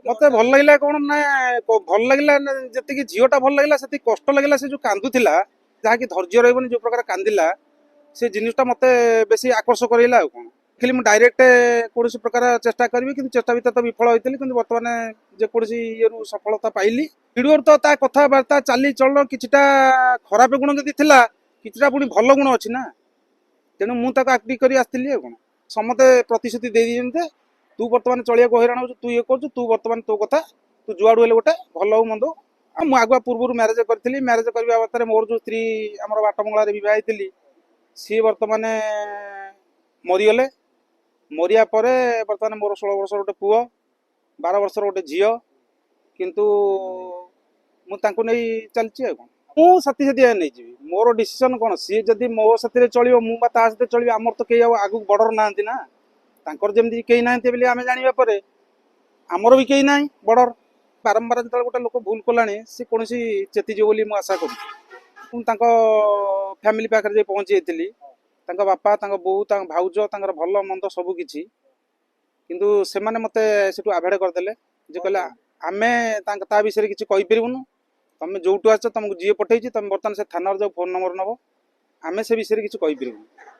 मत भल लगे कौन ना भल लगे जी झीटा भल लगे से कष्ट लगे से जो कांदुला जहाँकि धैर्य रही जो प्रकार कांदिला से जिनटा मत बेसी आकर्ष करला कौन फिल्म डायरेक्ट कौन प्रकार चेष्टा करी कि चेष्टा भर तो विफल होती कि बर्तमान जेकोसी ये सफलता पाइली भिडियो तो ता कथबार्ता चाली चलन किछिटा खराब गुण जदि थिला किछिटा पुणी भल गुण अच्छी ना तेणु मुझे आक्टिंग कर आसती कौन समते प्रतिश्रुति दे दिए तू बर्तमान चलिया हैरान हो तू ये कर तू बर्तमान तो कथा तू जुआड़ू हेल्ले गोटे भल हो मंद मुझे आगुआ पूर्व मैरेज करी मैरेज करने अवस्था मोर जो स्त्री आम बाटमंगल बहुत सी बर्तमान मरीगले मरिया पर बर्तमान मोर 16 वर्ष गोटे पुओ 12 वर्ष गोटे झील किंतु मुझे चलती मु साथी साथी नहीं जी मोर डिसीजन कौन सी जदि मो साथी चलो मुझे चलो आमर तो कई आगू बड़र ना ना तांकर जमी कई ना आम जाना पर आमर भी कई ना बड़र बारंबार जो गोटे लोक भूल कला सी कौन चेतीज बोली मुझे आशा करूँ फैमिली पाखे जा पहुँची जाती बापा बो भाउज भल मंद सबकि किंतु से मत से आभेड करदे जे कहले आमे ता विषय किसी कहीपरूनु तुम जो आस तुमको जी पठे तुम बर्तमान से थाना जो फोन नंबर नब आम से विषय किसी कहीपरूनु